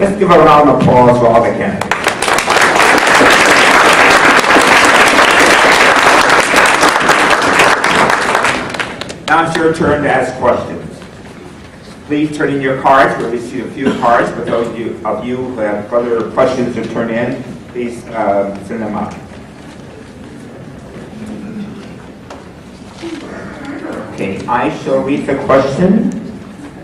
Let's give a round of applause for all the candidates. Now it's your turn to ask questions. Please turn in your cards. We'll receive a few cards. For those of you who have further questions to turn in, please send them up. Okay, I shall read the question,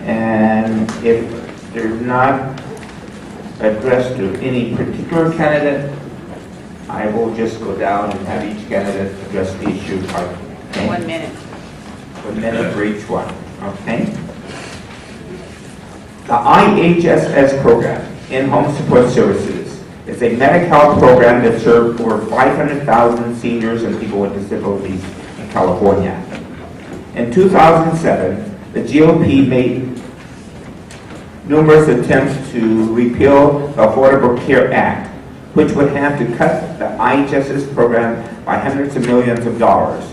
and if they're not addressed to any particular candidate, I will just go down and have each candidate address the issue. Okay? 1 minute. 1 minute for each one. Okay? The IHSS program, In-Home Support Services, is a Medi-Cal program that serves over 500,000 seniors and people with disabilities in California. In 2007, the GOP made numerous attempts to repeal the Affordable Care Act, which would have to cut the IHSS program by hundreds of millions of dollars.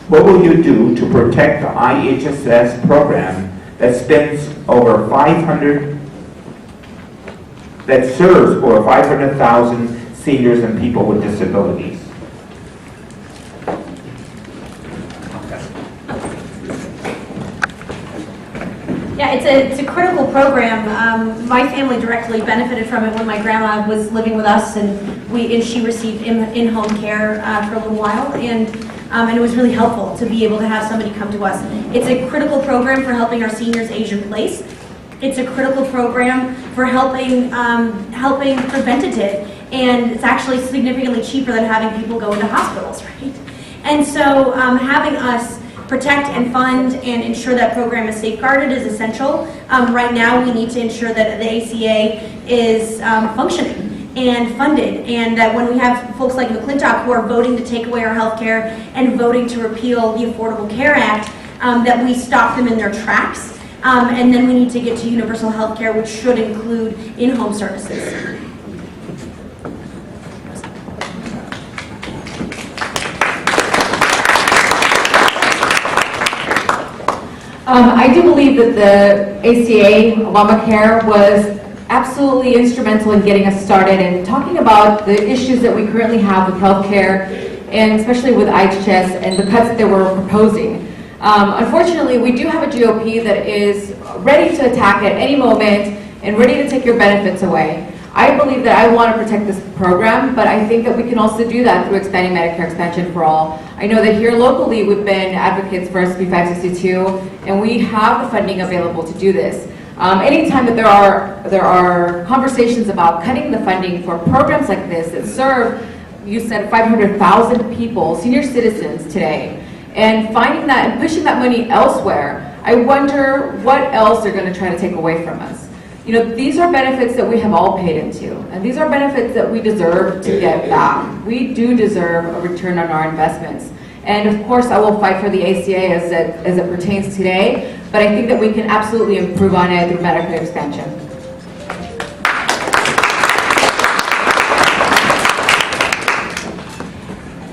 What will you do to protect the IHSS program that serves over 500,000 seniors and people with disabilities? Yeah, it's a critical program. My family directly benefited from it when my grandma was living with us, and she received in-home care for a little while, and it was really helpful to be able to have somebody come to us. It's a critical program for helping our seniors age in place. It's a critical program for helping preventative, and it's actually significantly cheaper than having people go into hospitals, right? And so having us protect and fund and ensure that program is safeguarded is essential. Right now we need to ensure that the ACA is functioning and funded, and that when we have folks like McClintock who are voting to take away our health care and voting to repeal the Affordable Care Act, that we stop them in their tracks. And then we need to get to universal health care, which should include in-home services. I do believe that the ACA, Obamacare, was absolutely instrumental in getting us started and talking about the issues that we currently have with healthcare, and especially with IHS and the cuts that they were proposing. Unfortunately, we do have a GOP that is ready to attack at any moment and ready to take your benefits away. I believe that I want to protect this program, but I think that we can also do that through expanding Medicare expansion for all. I know that here locally we've been advocates for SB 562, and we have the funding available to do this. Anytime that there are conversations about cutting the funding for programs like this that serve, you said 500,000 people, senior citizens today, and finding that and pushing that money elsewhere, I wonder what else they're going to try to take away from us. You know, these are benefits that we have all paid into, and these are benefits that we deserve to get back. We do deserve a return on our investments. And of course, I will fight for the ACA as it pertains today, but I think that we can absolutely improve on it through Medicare expansion.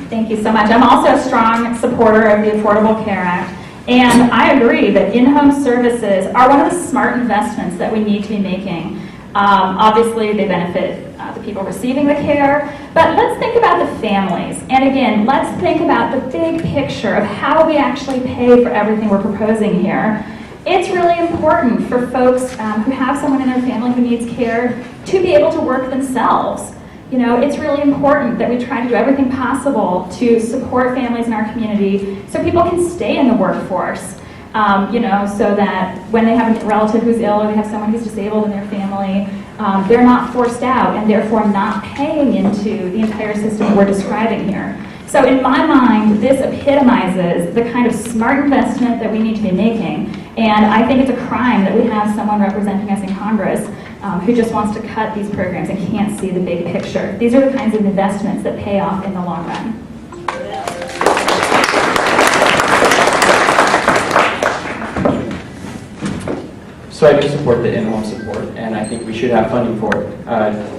Thank you so much. I'm also a strong supporter of the Affordable Care Act. And I agree that in-home services are one of the smart investments that we need to be making. Obviously, they benefit the people receiving the care, but let's think about the families. And again, let's think about the big picture of how we actually pay for everything we're proposing here. It's really important for folks who have someone in their family who needs care to be able to work themselves. You know, it's really important that we try to do everything possible to support families in our community so people can stay in the workforce, you know, so that when they have a relative who's ill or they have someone who's disabled in their family, they're not forced out and therefore not paying into the entire system we're describing here. So in my mind, this epitomizes the kind of smart investment that we need to be making, and I think it's a crime that we have someone representing us in Congress who just wants to cut these programs and can't see the big picture. These are the kinds of investments that pay off in the long run. So I do support the in-home support, and I think we should have funding for it.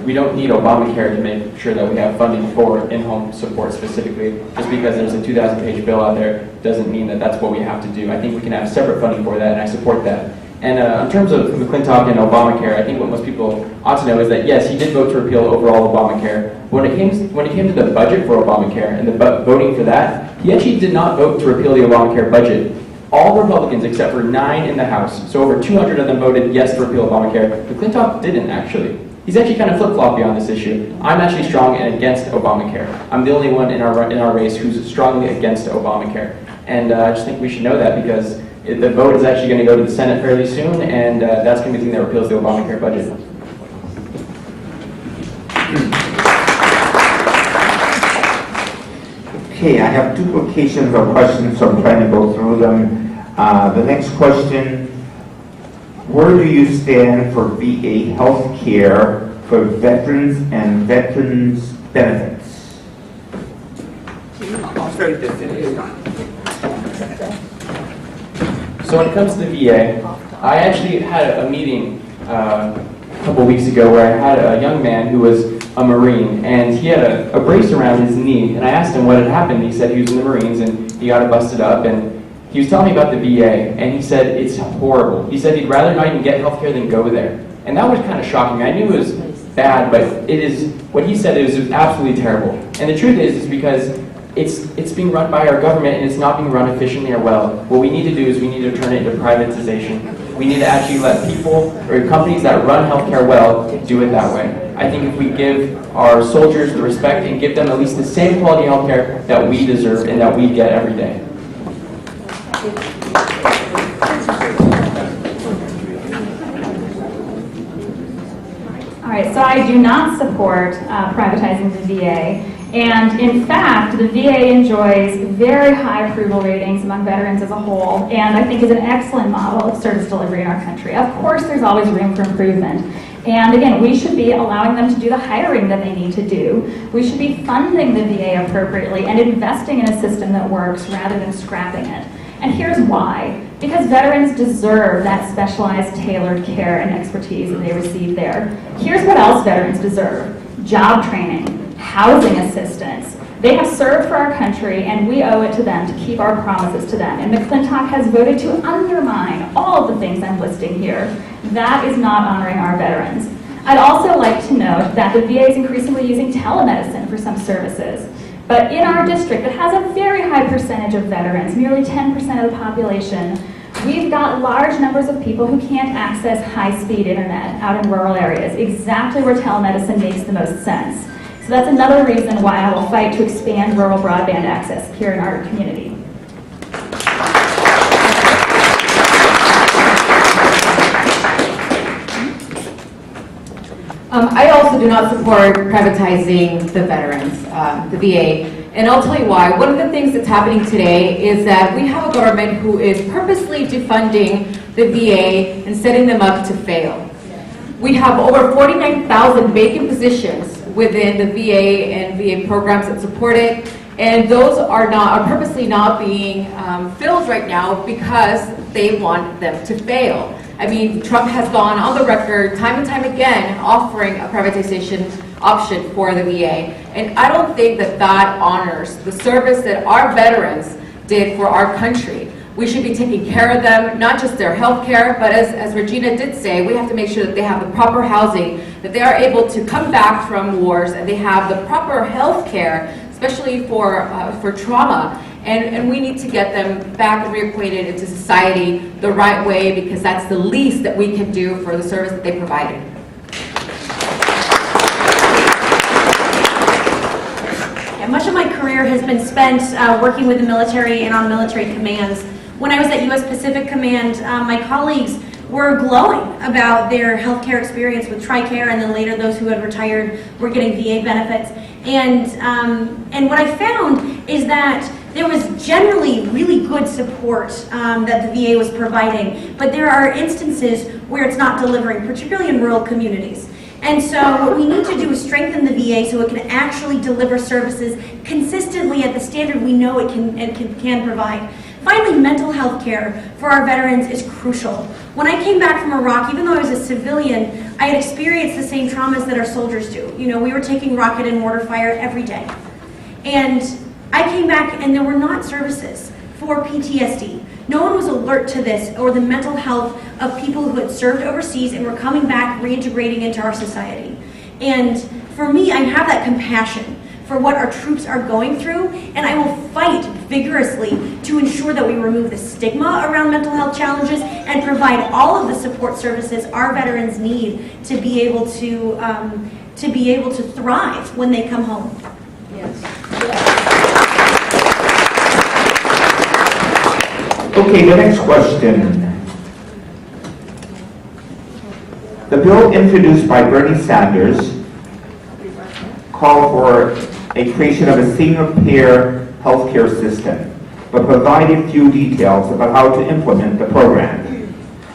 We don't need Obamacare to make sure that we have funding for in-home support specifically. Just because there's a 2,000-page bill out there doesn't mean that that's what we have to do. I think we can have separate funding for that, and I support that. And in terms of McClintock and Obamacare, I think what most people ought to know is that yes, he did vote to repeal overall Obamacare. But when it came to the budget for Obamacare and the voting for that, he actually did not vote to repeal the Obamacare budget. All Republicans except for 9 in the House, so over 200 of them voted yes to repeal Obamacare. McClintock didn't actually. He's actually kind of flip-floppy on this issue. I'm actually strong and against Obamacare. I'm the only one in our race who's strongly against Obamacare. And I just think we should know that because the vote is actually going to go to the Senate fairly soon, and that's going to be the thing that repeals the Obamacare budget. Okay, I have duplications of questions, so I'm trying to go through them. The next question, where do you stand for VA health care for veterans and veterans benefits? I'll start this in time. So when it comes to the VA, I actually had a meeting a couple weeks ago where I had a young man who was a Marine, and he had a brace around his knee, and I asked him what had happened. He said he was in the Marines, and he got it busted up, and he was telling me about the VA, and he said it's horrible. He said he'd rather not even get health care than go there. And that was kind of shocking. I knew it was bad, but what he said is it was absolutely terrible. And the truth is because it's being run by our government and it's not being run efficiently or well. What we need to do is we need to turn it into privatization. We need to actually let people or companies that run healthcare well do it that way. I think if we give our soldiers the respect and give them at least the same quality healthcare that we deserve and that we get every day. All right, so I do not support privatizing the VA. And in fact, the VA enjoys very high approval ratings among veterans as a whole, and I think is an excellent model of service delivery in our country. Of course, there's always room for improvement. And again, we should be allowing them to do the hiring that they need to do. We should be funding the VA appropriately and investing in a system that works rather than scrapping it. And here's why. Because veterans deserve that specialized, tailored care and expertise that they receive there. Here's what else veterans deserve: job training, housing assistance. They have served for our country, and we owe it to them to keep our promises to them. And McClintock has voted to undermine all of the things I'm listing here. That is not honoring our veterans. I'd also like to note that the VA is increasingly using telemedicine for some services. But in our district that has a very high percentage of veterans, nearly 10% of the population, we've got large numbers of people who can't access high-speed internet out in rural areas, exactly where telemedicine makes the most sense. So that's another reason why I will fight to expand rural broadband access here in our community. I also do not support privatizing the veterans, the VA, and I'll tell you why. One of the things that's happening today is that we have a government who is purposely defunding the VA and setting them up to fail. We have over 49,000 vacant positions within the VA and VA programs that support it, and those are purposely not being filled right now because they want them to fail. I mean, Trump has gone on the record time and time again offering a privatization option for the VA, and I don't think that that honors the service that our veterans did for our country. We should be taking care of them, not just their health care, but as Regina did say, we have to make sure that they have the proper housing, that they are able to come back from wars, and they have the proper health care, especially for trauma. And we need to get them back and reacquainted into society the right way, because that's the least that we can do for the service that they provided. Yeah, much of my career has been spent working with the military and on military commands. When I was at U.S. Pacific Command, my colleagues were glowing about their healthcare experience with TRICARE, and then later those who had retired were getting VA benefits. And what I found is that there was generally really good support that the VA was providing, but there are instances where it's not delivering, particularly in rural communities. And so what we need to do is strengthen the VA so it can actually deliver services consistently at the standard we know it can provide. Finally, mental health care for our veterans is crucial. When I came back from Iraq, even though I was a civilian, I had experienced the same traumas that our soldiers do. You know, we were taking rocket and mortar fire every day. And I came back and there were not services for PTSD. No one was alert to this or the mental health of people who had served overseas and were coming back, reintegrating into our society. And for me, I have that compassion for what our troops are going through, and I will fight vigorously to ensure that we remove the stigma around mental health challenges and provide all of the support services our veterans need to be able to thrive when they come home. Okay, the next question. The bill introduced by Bernie Sanders called for a creation of a single-payer healthcare system, but provided few details about how to implement the program.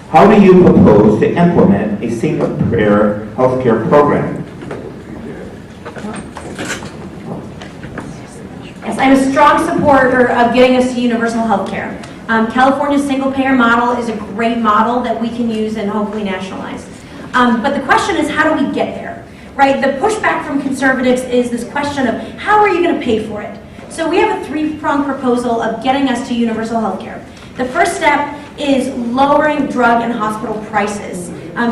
How do you propose to implement a single-payer healthcare program? Yes, I'm a strong supporter of getting us to universal health care. California's single-payer model is a great model that we can use and hopefully nationalize. But the question is, how do we get there? Right? The pushback from conservatives is this question of, how are you going to pay for it? So we have a three-pronged proposal of getting us to universal health care. The first step is lowering drug and hospital prices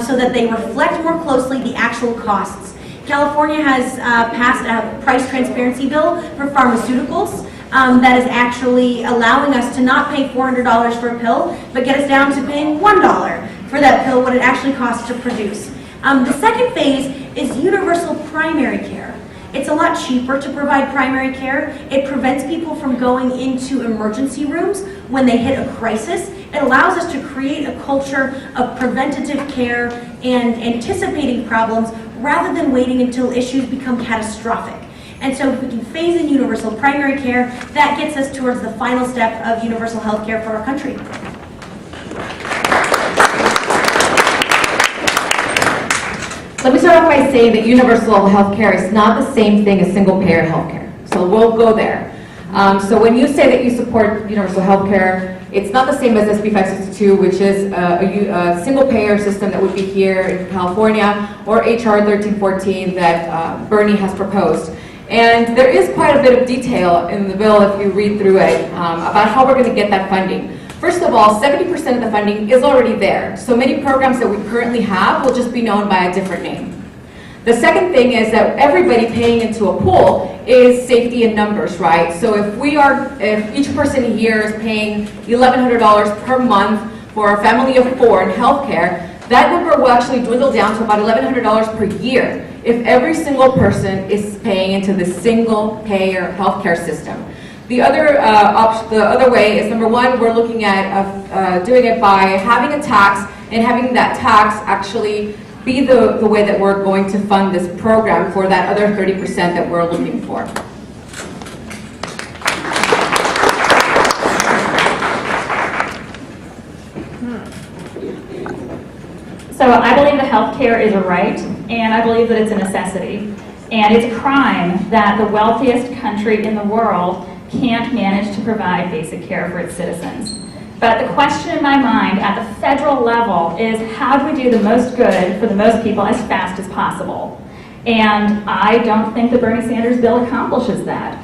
so that they reflect more closely the actual costs. California has passed a price transparency bill for pharmaceuticals that is actually allowing us to not pay $400 for a pill, but get us down to paying $1 for that pill, what it actually costs to produce. The second phase is universal primary care. It's a lot cheaper to provide primary care. It prevents people from going into emergency rooms when they hit a crisis. It allows us to create a culture of preventative care and anticipating problems rather than waiting until issues become catastrophic. And so if we can phase in universal primary care, that gets us towards the final step of universal health care for our country. Let me start off by saying that universal health care is not the same thing as single-payer health care. So we'll go there. So when you say that you support universal health care, it's not the same as SB 562, which is a single-payer system that would be here in California, or HR 1314 that Bernie has proposed. And there is quite a bit of detail in the bill, if you read through it, about how we're going to get that funding. First of all, 70% of the funding is already there. So many programs that we currently have will just be known by a different name. The second thing is that everybody paying into a pool is safety in numbers, right? So if each person here is paying $1,100 per month for a family of 4 in healthcare, that number will actually dwindle down to about $1,100 per year if every single person is paying into the single-payer healthcare system. The other way is, number one, we're looking at doing it by having a tax and having that tax actually be the way that we're going to fund this program for that other 30% that we're looking for. So I believe that healthcare is a right, and I believe that it's a necessity. And it's a crime that the wealthiest country in the world can't manage to provide basic care for its citizens. But the question in my mind at the federal level is, how do we do the most good for the most people as fast as possible? And I don't think the Bernie Sanders bill accomplishes that.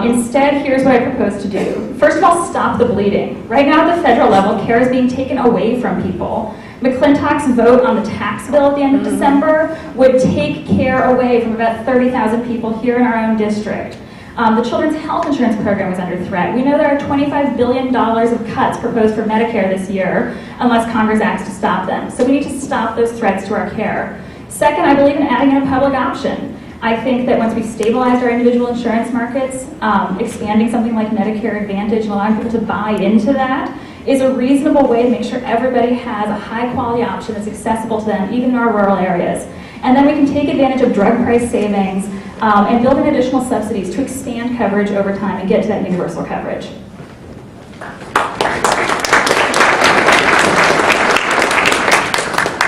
Instead, here's what I propose to do. First of all, stop the bleeding. Right now at the federal level, care is being taken away from people. McClintock's vote on the tax bill at the end of December would take care away from about 30,000 people here in our own district. The children's health insurance program is under threat. We know there are $25 billion of cuts proposed for Medicare this year unless Congress acts to stop them. So we need to stop those threats to our care. Second, I believe in adding in a public option. I think that once we've stabilized our individual insurance markets, expanding something like Medicare Advantage and allowing people to buy into that is a reasonable way to make sure everybody has a high-quality option that's accessible to them, even in our rural areas. And then we can take advantage of drug price savings and build in additional subsidies to expand coverage over time and get to that universal coverage.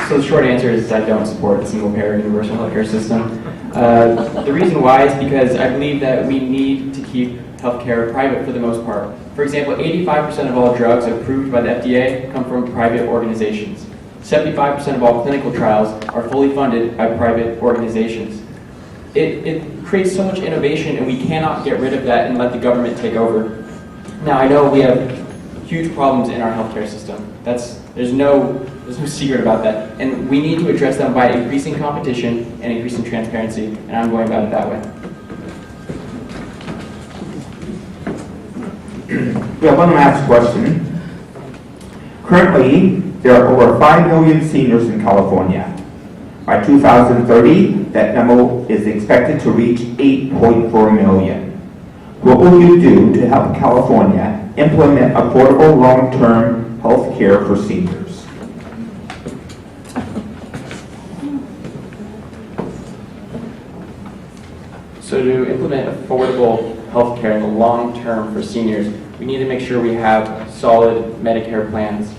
So the short answer is I don't support the single-payer universal healthcare system. The reason why is because I believe that we need to keep healthcare private for the most part. For example, 85% of all drugs approved by the FDA come from private organizations. 75% of all clinical trials are fully funded by private organizations. It creates so much innovation, and we cannot get rid of that and let the government take over. Now, I know we have huge problems in our healthcare system. There's no secret about that. And we need to address them by increasing competition and increasing transparency, and I'm going about it that way. We have one last question. Currently, there are over 5 million seniors in California. By 2030, that number is expected to reach 8.4 million. What will you do to help California implement affordable long-term health care for seniors? So to implement affordable health care in the long term for seniors, we need to make sure we have solid Medicare plans.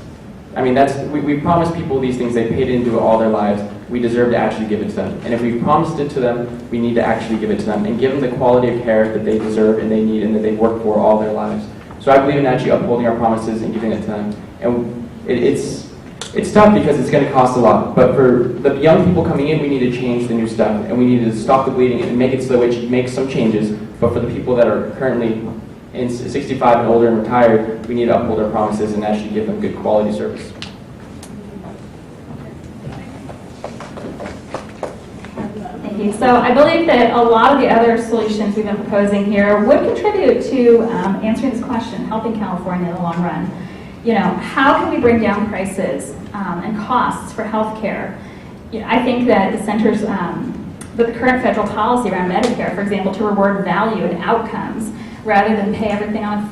I mean, we promise people these things, they paid into it all their lives. We deserve to actually give it to them. And if we promised it to them, we need to actually give it to them and give them the quality of care that they deserve and they need and that they've worked for all their lives. So I believe in actually upholding our promises and giving it to them. And it's tough because it's going to cost a lot. But for the young people coming in, we need to change the new stuff. And we need to stop the bleeding and make it so that it makes some changes. But for the people that are currently in 65 and older and retired, we need to uphold our promises and actually give them good quality service. Thank you. So I believe that a lot of the other solutions we've been proposing here would contribute to answering this question, helping California in the long run. You know, how can we bring down prices and costs for healthcare? You know, I think that the centers, the current federal policy around Medicare, for example, to reward value and outcomes rather than pay everything on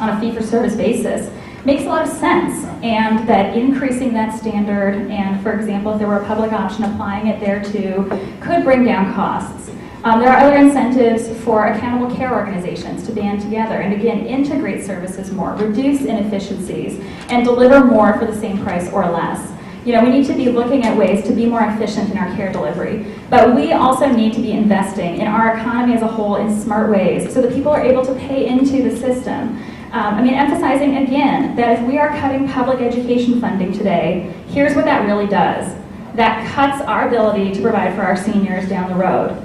a fee-for-service basis, makes a lot of sense. And that increasing that standard, and for example, if there were a public option, applying it there too, could bring down costs. There are other incentives for accountable care organizations to band together and again, integrate services more, reduce inefficiencies, and deliver more for the same price or less. You know, we need to be looking at ways to be more efficient in our care delivery, but we also need to be investing in our economy as a whole in smart ways so that people are able to pay into the system. Emphasizing again that if we are cutting public education funding today, here's what that really does. That cuts our ability to provide for our seniors down the road.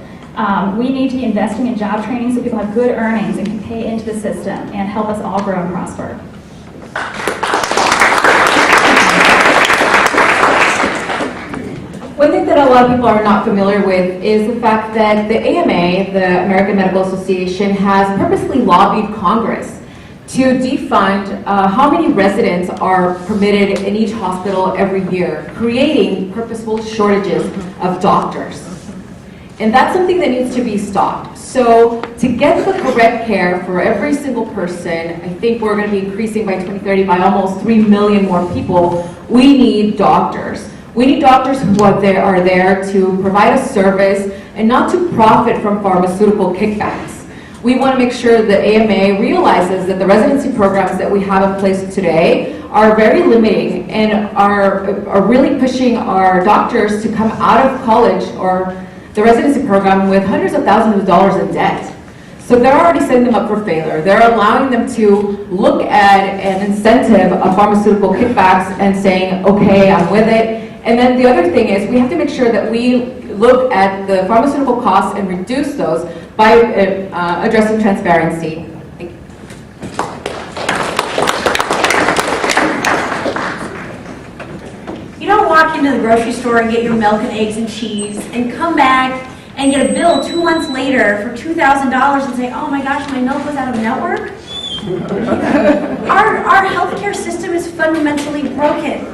We need to be investing in job training so people have good earnings and can pay into the system and help us all grow and prosper. One thing that a lot of people are not familiar with is the fact that the AMA, the American Medical Association, has purposely lobbied Congress to defund how many residents are permitted in each hospital every year, creating purposeful shortages of doctors. And that's something that needs to be stopped. So to get the correct care for every single person, I think we're going to be increasing by 2030 by almost 3 million more people. We need doctors. We need doctors who are there to provide a service and not to profit from pharmaceutical kickbacks. We want to make sure that AMA realizes that the residency programs that we have in place today are very limiting and are really pushing our doctors to come out of college or the residency program with hundreds of thousands of dollars in debt. So they're already setting them up for failure. They're allowing them to look at an incentive of pharmaceutical kickbacks and saying, okay, I'm with it. And then the other thing is we have to make sure that we look at the pharmaceutical costs and reduce those by addressing transparency. Thank you. You don't walk into the grocery store and get your milk and eggs and cheese and come back and get a bill 2 months later for $2,000 and say, oh my gosh, my milk was out of network. Our healthcare system is fundamentally broken.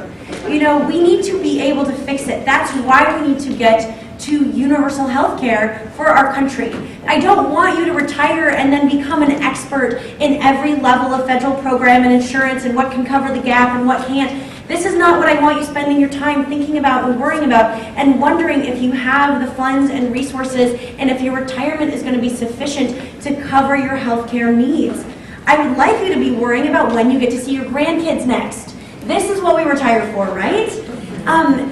You know, we need to be able to fix it. That's why we need to get to universal health care for our country. I don't want you to retire and then become an expert in every level of federal program and insurance and what can cover the gap and what can't. This is not what I want you spending your time thinking about and worrying about and wondering if you have the funds and resources and if your retirement is going to be sufficient to cover your health care needs. I would like you to be worrying about when you get to see your grandkids next. This is what we retire for, right?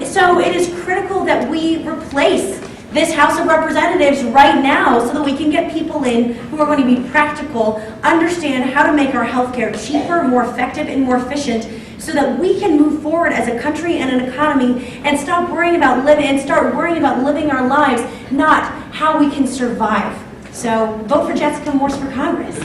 So it is critical that we replace this House of Representatives right now so that we can get people in who are going to be practical, understand how to make our healthcare cheaper, more effective, and more efficient so that we can move forward as a country and an economy and stop worrying about start worrying about living our lives, not how we can survive. So vote for Jessica Morse for Congress.